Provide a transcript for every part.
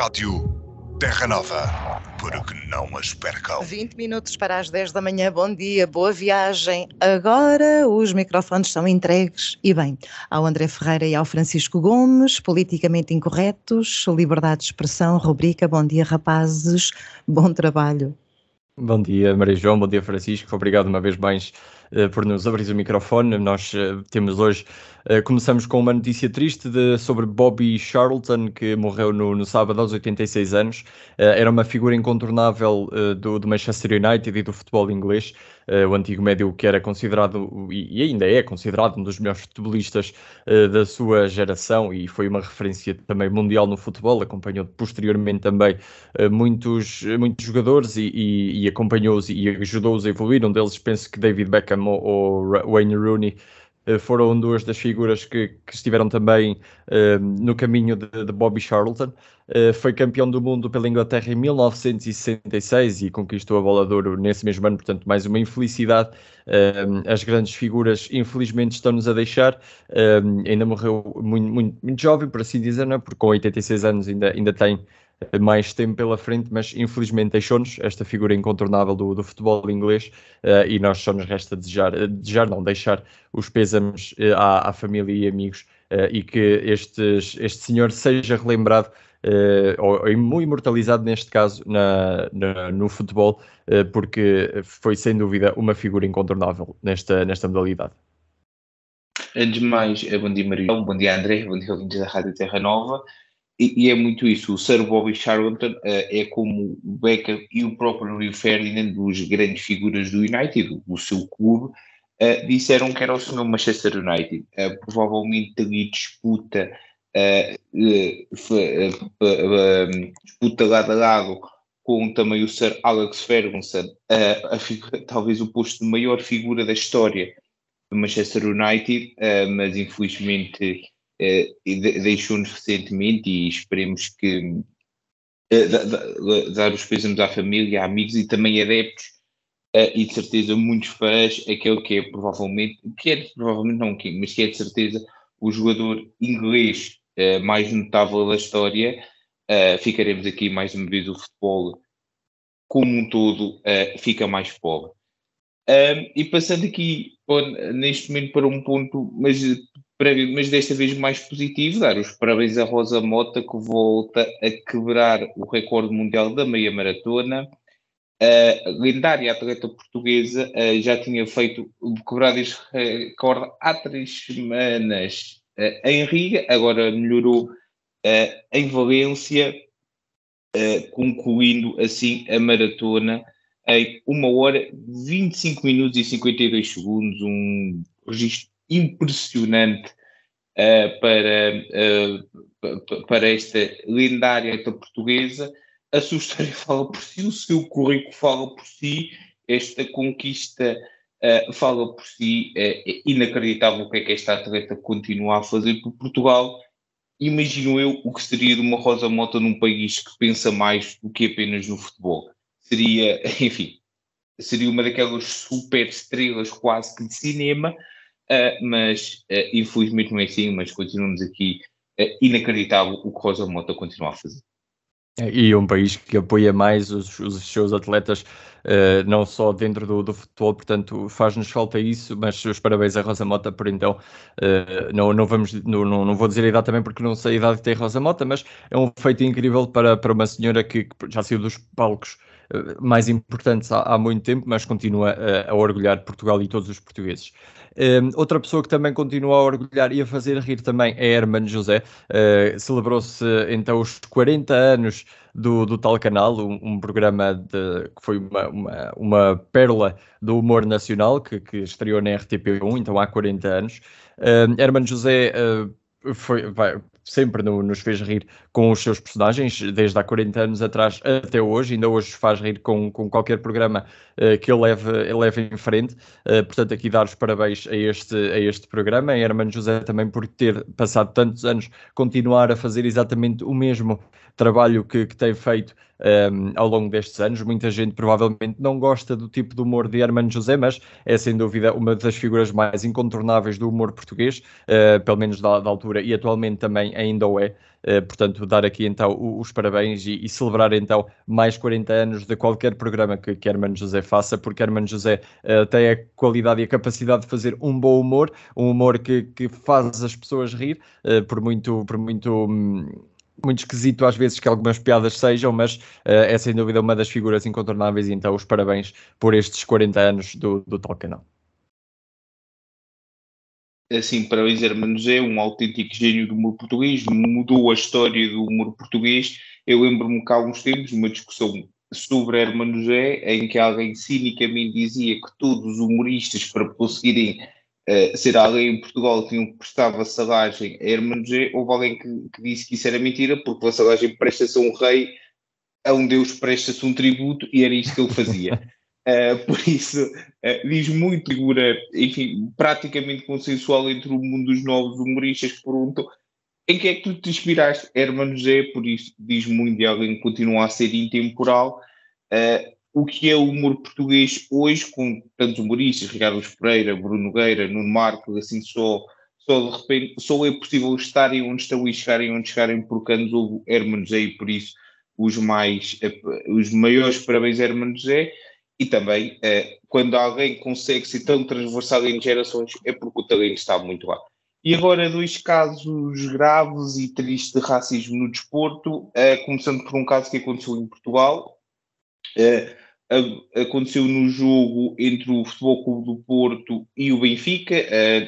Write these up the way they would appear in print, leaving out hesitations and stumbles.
Rádio Terra Nova, porque não as percam. 20 minutos para as 10 da manhã, bom dia, boa viagem. Agora os microfones são entregues, e bem, ao André Ferreira e ao Francisco Gomes, politicamente incorretos, liberdade de expressão, rubrica, bom dia rapazes, bom trabalho. Bom dia Maria João, bom dia Francisco, obrigado uma vez mais por nos abrir o microfone. Nós temos hoje, começamos com uma notícia triste sobre Bobby Charlton, que morreu no sábado aos 86 anos. Era uma figura incontornável do Manchester United e do futebol inglês, o antigo médio que era considerado, e ainda é considerado, um dos melhores futebolistas da sua geração, e foi uma referência também mundial no futebol. Acompanhou posteriormente também muitos jogadores e acompanhou-os e ajudou-os a evoluir. Um deles, penso que David Beckham ou Wayne Rooney foram duas das figuras que estiveram também no caminho de Bobby Charlton. Foi campeão do mundo pela Inglaterra em 1966 e conquistou a Bola de Ouro nesse mesmo ano, portanto mais uma infelicidade. As grandes figuras infelizmente estão-nos a deixar. Ainda morreu muito jovem, por assim dizer, não é? Porque com 86 anos ainda tem mais tempo pela frente, mas infelizmente deixou-nos esta figura incontornável do futebol inglês, e nós só nos resta deixar os pésames à família e amigos, e que este senhor seja relembrado ou imortalizado neste caso no futebol, porque foi sem dúvida uma figura incontornável nesta modalidade. Antes de mais, bom dia Maria, bom dia André, bom dia ouvintes da Rádio Terra Nova. E é muito isso, o Sir Bobby Charlton é como o Beckham e o próprio Rio Ferdinand, duas grandes figuras do United, o seu clube, disseram que era o senhor Manchester United. Provavelmente ali disputa lado a lado com também o Sir Alex Ferguson, talvez o posto de maior figura da história do Manchester United, mas infelizmente deixou-nos recentemente, e esperemos que dar os pésames à família, a amigos e também adeptos, e de certeza muitos fãs, aquele que é provavelmente mas que é de certeza o jogador inglês mais notável da história. Ficaremos aqui mais uma vez, o futebol como um todo fica mais pobre. E passando aqui neste momento para um ponto mas desta vez mais positivo, dar os parabéns a Rosa Mota, que volta a quebrar o recorde mundial da meia maratona. A lendária atleta portuguesa já tinha quebrado este recorde há 3 semanas em Riga, agora melhorou em Valência, concluindo assim a maratona em 1 hora, 25 minutos e 52 segundos, um registro impressionante para esta lendária atleta portuguesa. A sua história fala por si, o seu currículo fala por si, esta conquista fala por si. É inacreditável o que é que esta atleta continua a fazer por Portugal. Imagino eu o que seria de uma Rosa Mota num país que pensa mais do que apenas no futebol. Seria uma daquelas super estrelas quase que de cinema, mas infelizmente não é assim, mas continuamos aqui. Inacreditável o que Rosa Mota continua a fazer. E um país que apoia mais os seus atletas, não só dentro do futebol, portanto faz-nos falta isso. Mas os parabéns a Rosa Mota por então. Não vou dizer a idade também, porque não sei a idade que tem Rosa Mota, mas é um feito incrível para uma senhora que já saiu dos palcos mais importantes há muito tempo, mas continua a orgulhar Portugal e todos os portugueses. Outra pessoa que também continua a orgulhar e a fazer rir também é Hermano José. Celebrou-se então os 40 anos do tal canal, um programa que foi uma pérola do humor nacional, que estreou na RTP1, então há 40 anos. Hermano José sempre nos fez rir com os seus personagens, desde há 40 anos atrás até hoje. Ainda hoje faz rir com qualquer programa que ele leve em frente. Portanto, aqui dar os parabéns a este programa. E Hermano José também por ter passado tantos anos, continuar a fazer exatamente o mesmo trabalho que tem feito ao longo destes anos. Muita gente provavelmente não gosta do tipo de humor de Hermano José, mas é sem dúvida uma das figuras mais incontornáveis do humor português, pelo menos da altura, e atualmente também ainda o é. Portanto, dar aqui então os parabéns e celebrar então mais 40 anos de qualquer programa que Hermano José faça, porque Hermano José tem a qualidade e a capacidade de fazer um bom humor, um humor que faz as pessoas rir, por muito esquisito às vezes que algumas piadas sejam, mas é sem dúvida uma das figuras incontornáveis, e então os parabéns por estes 40 anos do tal canal. Assim, parabéns, Hermano José, um autêntico gênio do humor português, mudou a história do humor português. Eu lembro-me que há alguns tempos, uma discussão sobre Hermano José, em que alguém cinicamente dizia que todos os humoristas, para conseguirem ser alguém em Portugal, tinham que prestar vassalagem a Hermano José. Houve alguém que disse que isso era mentira, porque vassalagem presta-se a um rei, a um deus presta-se um tributo, e era isso que ele fazia. Por isso, diz muito, figura, enfim, praticamente consensual entre o mundo dos novos humoristas, que perguntam em que é que tu te inspiraste, Hermano José. Por isso diz muito de alguém que continua a ser intemporal. O que é o humor português hoje, com tantos humoristas, Ricardo Pereira, Bruno Nogueira, Nuno Marco, assim só de repente, só é possível estarem onde estão e chegarem onde chegarem porque antes houve Hermano José, e por isso os maiores parabéns a Hermano José. E também, quando alguém consegue ser tão transversal em gerações, é porque o talento está muito lá. E agora, 2 casos graves e tristes de racismo no desporto, começando por um caso que aconteceu em Portugal. Aconteceu no jogo entre o Futebol Clube do Porto e o Benfica,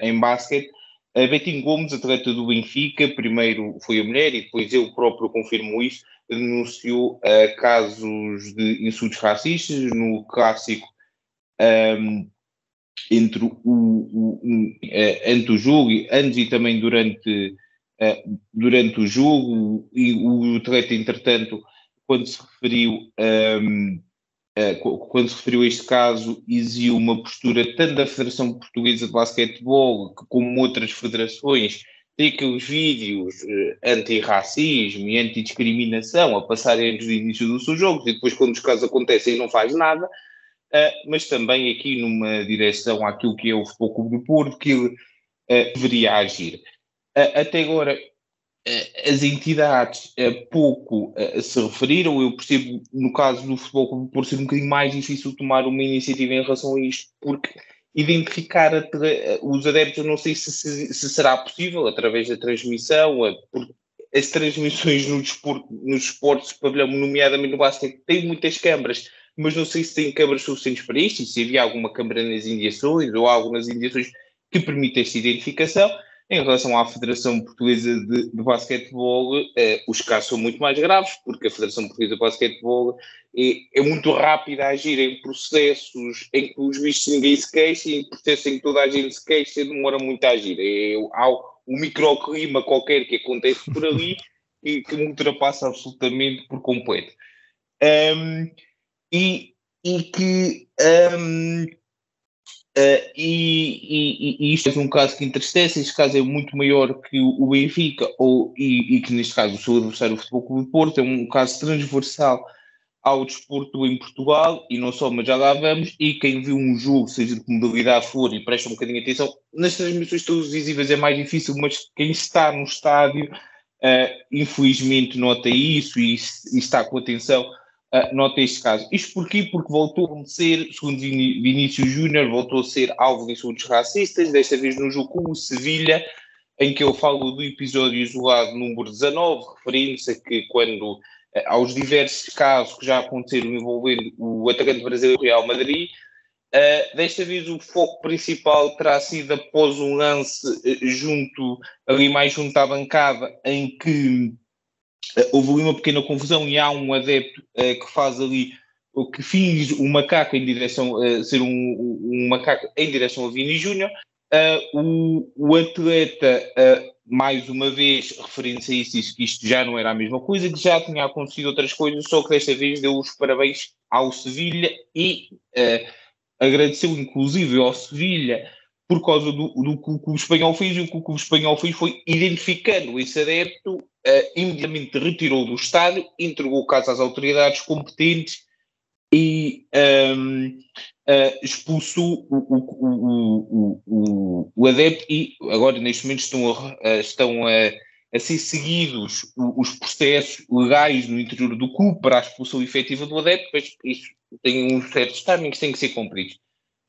em basquete. Betinho Gomes, atleta do Benfica, primeiro foi a mulher e depois ele próprio confirmou isso, denunciou casos de insultos racistas no clássico entre o jogo, antes e também durante o jogo, e o atleta, entretanto, quando se referiu a este caso, exigiu uma postura tanto da Federação Portuguesa de Basquetebol como outras federações. Tem aqueles vídeos anti-racismo e anti-discriminação a passarem antes do início dos seus jogos, e depois, quando os casos acontecem, não faz nada. Mas também aqui numa direção àquilo que é o Futebol Clube do Porto, que ele deveria agir. Até agora, as entidades pouco se referiram. Eu percebo, no caso do Futebol Clube do Porto, ser um bocadinho mais difícil tomar uma iniciativa em relação a isto, porque identificar os adeptos, eu não sei se será possível através da transmissão, porque as transmissões nos esportes de pavilhão, nomeadamente no basquete, têm muitas câmaras, mas não sei se têm câmaras suficientes para isto, e se havia alguma câmara nas indiações ou algo nas indiações que permita esta identificação. Em relação à Federação Portuguesa de Basquetebol, os casos são muito mais graves, porque a Federação Portuguesa de Basquetebol é muito rápida a agir em processos em que os bichos ninguém se queixa, e em processos em que toda a gente se queixa demora muito a agir. Há um microclima qualquer que acontece por ali que me ultrapassa absolutamente por completo. E isto é um caso que entristece. Este caso é muito maior que o Benfica, e que neste caso o seu adversário, o Futebol Clube do Porto. É um caso transversal ao desporto em Portugal, e não só, mas já lá vamos. E quem viu um jogo, seja de que modalidade for, e presta um bocadinho de atenção, nas transmissões televisivas é mais difícil, mas quem está no estádio, infelizmente nota isso e está com atenção. Nota este caso. Isto porquê? Porque voltou a ser, segundo Vinícius Júnior, voltou a ser alvo de insultos racistas, desta vez no jogo com o Sevilha, em que eu falo do episódio isolado número 19, referindo-se a que quando, aos diversos casos que já aconteceram envolvendo o atacante brasileiro Real Madrid, desta vez o foco principal terá sido após um lance mais junto à bancada, em que houve ali uma pequena confusão e há um adepto que faz ali, que finge um macaco em direção ser um macaco em direção a Vini Júnior. O atleta, mais uma vez, referindo-se a isso, disse que isto já não era a mesma coisa, que já tinha acontecido outras coisas, só que desta vez deu os parabéns ao Sevilha e agradeceu inclusive ao Sevilha por causa do que o clube espanhol fez. E o que o clube espanhol fez foi, identificando esse adepto, imediatamente retirou do estádio, entregou o caso às autoridades competentes e expulsou o adepto. E agora, neste momento, estão a ser seguidos os processos legais no interior do clube para a expulsão efetiva do adepto, pois isso tem uns certos timings que têm que ser cumpridos.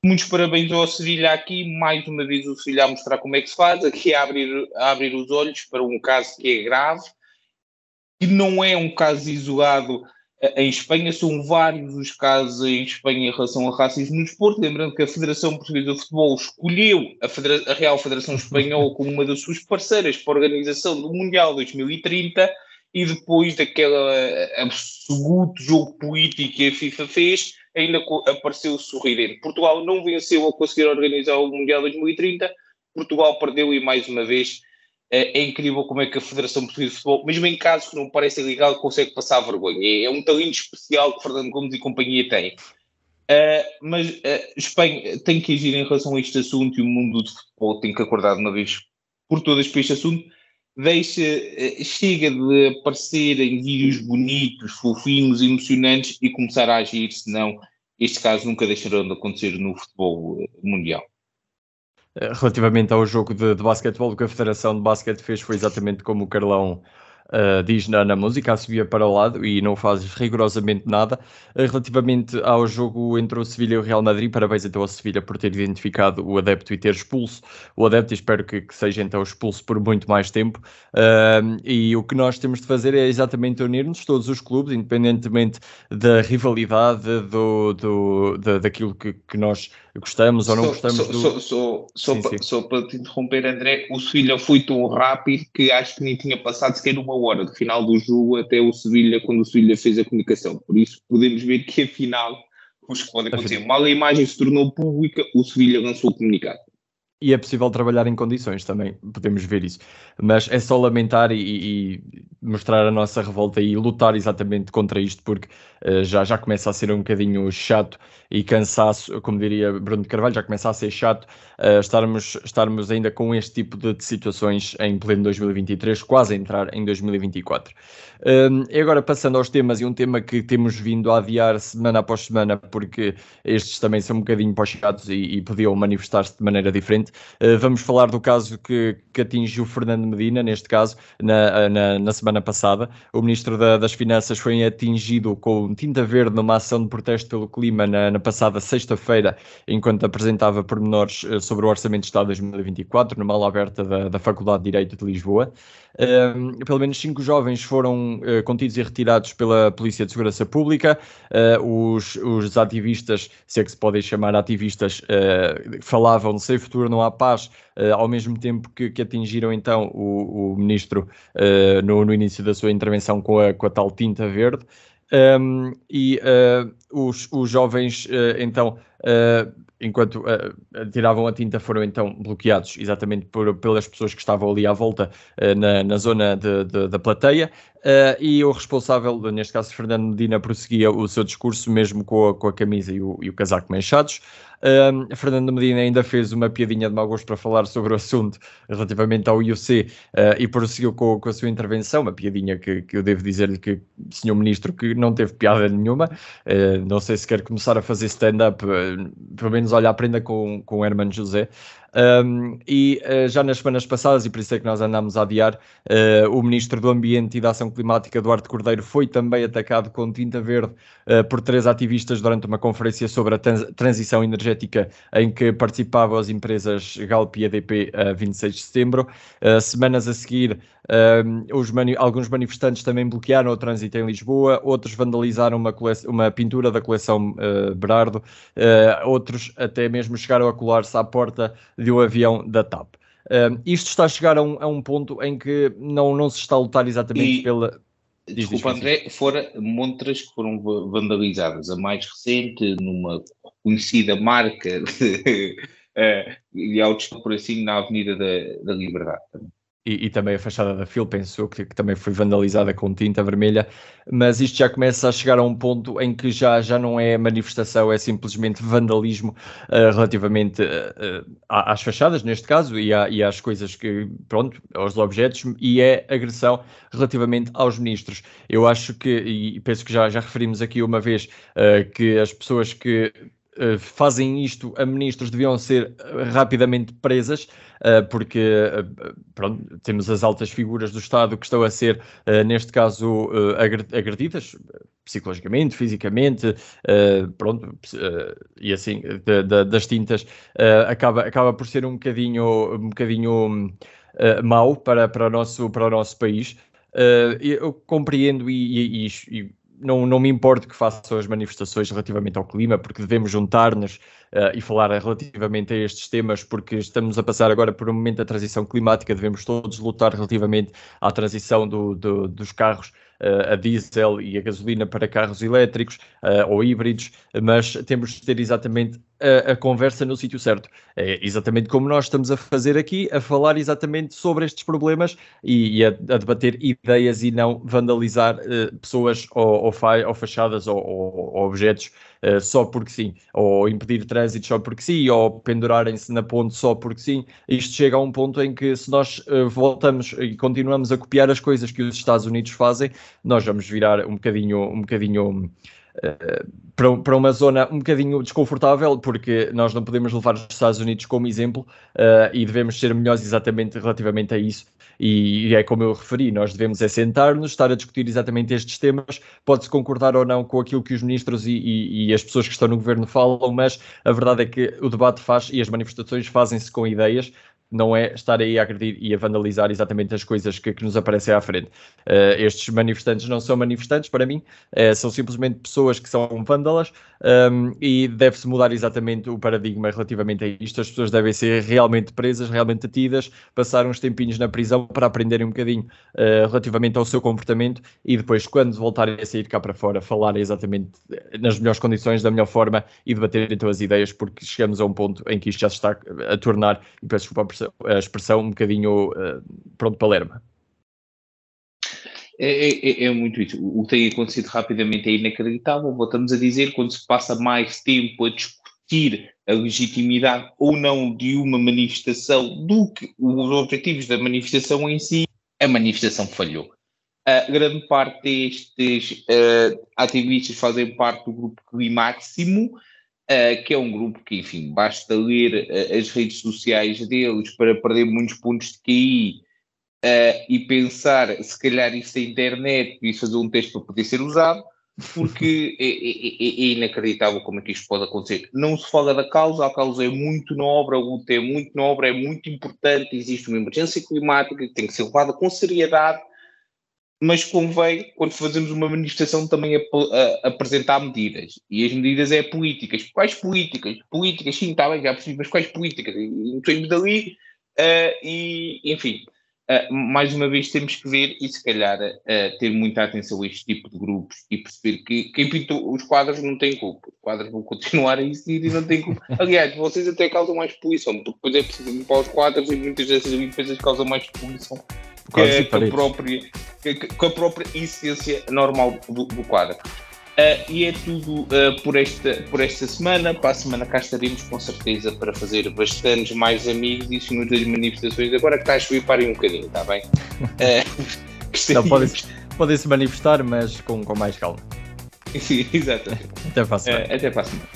Muitos parabéns ao Sevilha aqui, mais uma vez o Sevilha a mostrar como é que se faz, aqui a abrir os olhos para um caso que é grave, que não é um caso isolado em Espanha, são vários os casos em Espanha em relação ao racismo no desporto, lembrando que a Federação Portuguesa de Futebol escolheu a Real Federação Espanhola como uma das suas parceiras para a organização do Mundial 2030 e depois daquele absoluto jogo político que a FIFA fez, ainda apareceu sorridente. Portugal não venceu a conseguir organizar o Mundial 2030, Portugal perdeu e mais uma vez é incrível como é que a Federação Portuguesa de Futebol, mesmo em casos que não parecem legal, consegue passar vergonha. É um talento especial que Fernando Gomes e companhia têm. Mas Espanha tem que agir em relação a este assunto e o mundo do futebol tem que acordar de uma vez por todas para este assunto. Chega de aparecer em vídeos bonitos, fofinhos, emocionantes e começar a agir, senão estes casos nunca deixarão de acontecer no futebol mundial. Relativamente ao jogo de basquetebol, o que a Federação de Basquete fez foi exatamente como o Carlão diz na música, a subia para o lado e não faz rigorosamente nada. Relativamente ao jogo entre o Sevilha e o Real Madrid, parabéns então ao Sevilha por ter identificado o adepto e ter expulso o adepto, e espero que seja então expulso por muito mais tempo. E o que nós temos de fazer é exatamente unir-nos todos os clubes, independentemente da rivalidade, daquilo que nós gostamos ou não gostamos Só para te interromper, André, o Sevilha foi tão rápido que acho que nem tinha passado sequer uma hora do final do jogo até o Sevilha, quando o Sevilha fez a comunicação. Por isso podemos ver que afinal os que podem acontecer. Mal a imagem se tornou pública, o Sevilha lançou o comunicado. E é possível trabalhar em condições também, podemos ver isso. Mas é só lamentar e mostrar a nossa revolta e lutar exatamente contra isto, porque já começa a ser um bocadinho chato e cansaço, como diria Bruno de Carvalho, já começa a ser chato estarmos ainda com este tipo de situações em pleno 2023, quase a entrar em 2024. E agora passando aos temas, e um tema que temos vindo a adiar semana após semana, porque estes também são um bocadinho chatos e podiam manifestar-se de maneira diferente. Vamos falar do caso que atingiu Fernando Medina, neste caso, na semana passada. O Ministro das Finanças foi atingido com tinta verde numa ação de protesto pelo clima na passada sexta-feira, enquanto apresentava pormenores sobre o Orçamento de Estado de 2024, numa aula aberta da Faculdade de Direito de Lisboa. Pelo menos 5 jovens foram contidos e retirados pela Polícia de Segurança Pública. Os ativistas, se é que se podem chamar ativistas, falavam de sem futuro não há paz, ao mesmo tempo que atingiram então o ministro no início da sua intervenção com a tal tinta verde. Os jovens então enquanto tiravam a tinta, foram então bloqueados exatamente pelas pessoas que estavam ali à volta na zona da plateia, e o responsável, neste caso Fernando Medina, prosseguia o seu discurso mesmo com a camisa e o casaco manchados. Fernando Medina ainda fez uma piadinha de mau gosto para falar sobre o assunto relativamente ao IOC, e prosseguiu com a sua intervenção, uma piadinha que eu devo dizer-lhe que, Sr. Ministro, que não teve piada nenhuma. Não sei se quer começar a fazer stand-up, pelo menos olha, aprenda com o Hermano José. Já nas semanas passadas, e por isso é que nós andamos a adiar, o Ministro do Ambiente e da Ação Climática, Duarte Cordeiro, foi também atacado com tinta verde por 3 ativistas durante uma conferência sobre a transição energética em que participavam as empresas Galp e EDP a 26 de setembro. Semanas a seguir, alguns manifestantes também bloquearam o trânsito em Lisboa, outros vandalizaram uma pintura da coleção Berardo, outros até mesmo chegaram a colar-se à porta de um avião da TAP. Isto está a chegar a um ponto em que não se está a lutar exatamente pela... Desculpa, André, foram montras que foram vandalizadas. A mais recente, numa conhecida marca de autos, por assim, na Avenida da Liberdade. E também a fachada da FIL, penso que também foi vandalizada com tinta vermelha, mas isto já começa a chegar a um ponto em que já não é manifestação, é simplesmente vandalismo relativamente às fachadas, neste caso, e às coisas aos objetos, e é agressão relativamente aos ministros. Eu acho que, e penso que já referimos aqui uma vez, que as pessoas que fazem isto a ministros deviam ser rapidamente presas, porque pronto, temos as altas figuras do Estado que estão a ser, neste caso, agredidas psicologicamente, fisicamente, pronto, e assim, das tintas, acaba por ser um bocadinho mau para o nosso país. Eu compreendo e não me importo que façam as manifestações relativamente ao clima, porque devemos juntar-nos e falar relativamente a estes temas, porque estamos a passar agora por um momento da transição climática, devemos todos lutar relativamente à transição dos carros a diesel e a gasolina para carros elétricos ou híbridos, mas temos de ter exatamente a conversa no sítio certo. É exatamente como nós estamos a fazer aqui, a falar exatamente sobre estes problemas e a debater ideias e não vandalizar pessoas ou fachadas ou objetos só porque sim, ou impedir trânsito só porque sim, ou pendurarem-se na ponte só porque sim. Isto chega a um ponto em que, se nós voltamos e continuamos a copiar as coisas que os Estados Unidos fazem, nós vamos virar um bocadinho para uma zona um bocadinho desconfortável, porque nós não podemos levar os Estados Unidos como exemplo e devemos ser melhores exatamente relativamente a isso. E é como eu referi, nós devemos sentar-nos, estar a discutir exatamente estes temas. Pode-se concordar ou não com aquilo que os ministros e as pessoas que estão no governo falam, mas a verdade é que o debate e as manifestações fazem-se com ideias, não é estar aí a agredir e a vandalizar exatamente as coisas que nos aparecem à frente. Estes manifestantes não são manifestantes, para mim, são simplesmente pessoas que são vândalas, e deve-se mudar exatamente o paradigma relativamente a isto. As pessoas devem ser realmente presas, realmente detidas, passar uns tempinhos na prisão para aprenderem um bocadinho relativamente ao seu comportamento e depois, quando voltarem a sair cá para fora, falarem exatamente nas melhores condições, da melhor forma e debater então as ideias, porque chegamos a um ponto em que isto já se está a tornar, e peço desculpa a expressão, um bocadinho pronto para lerma. É muito isso. O que tem acontecido rapidamente é inacreditável. Voltamos a dizer, quando se passa mais tempo a discutir a legitimidade ou não de uma manifestação do que os objetivos da manifestação em si, a manifestação falhou. Grande parte destes ativistas fazem parte do grupo Climáximo, que é um grupo que, enfim, basta ler as redes sociais deles para perder muitos pontos de QI e pensar, se calhar isso da internet, e fazer um teste para poder ser usado, porque é inacreditável como é que isto pode acontecer. Não se fala da causa, a causa é muito nobre, a luta é muito nobre, é muito importante, existe uma emergência climática que tem que ser levada com seriedade, mas convém, quando fazemos uma manifestação, também apresentar medidas. E as medidas é políticas. Quais políticas? Políticas, sim, está bem, já percebi, mas quais políticas? E saímos dali e, enfim, mais uma vez temos que ver e, se calhar, ter muita atenção a este tipo de grupos e perceber que quem pintou os quadros não tem culpa. Os quadros vão continuar a existir e não têm culpa. Aliás, vocês até causam mais poluição, porque depois é preciso limpar os quadros e muitas dessas limpezas causam mais poluição. Com a própria essência normal do quadro. E é tudo por esta semana. Para a semana cá estaremos com certeza para fazer bastantes mais amigos e senhores das manifestações. Agora que está a chover, parem um bocadinho, está bem? Não, podem se manifestar, mas com mais calma. Sim, exatamente. Até para a semana. Até para a semana.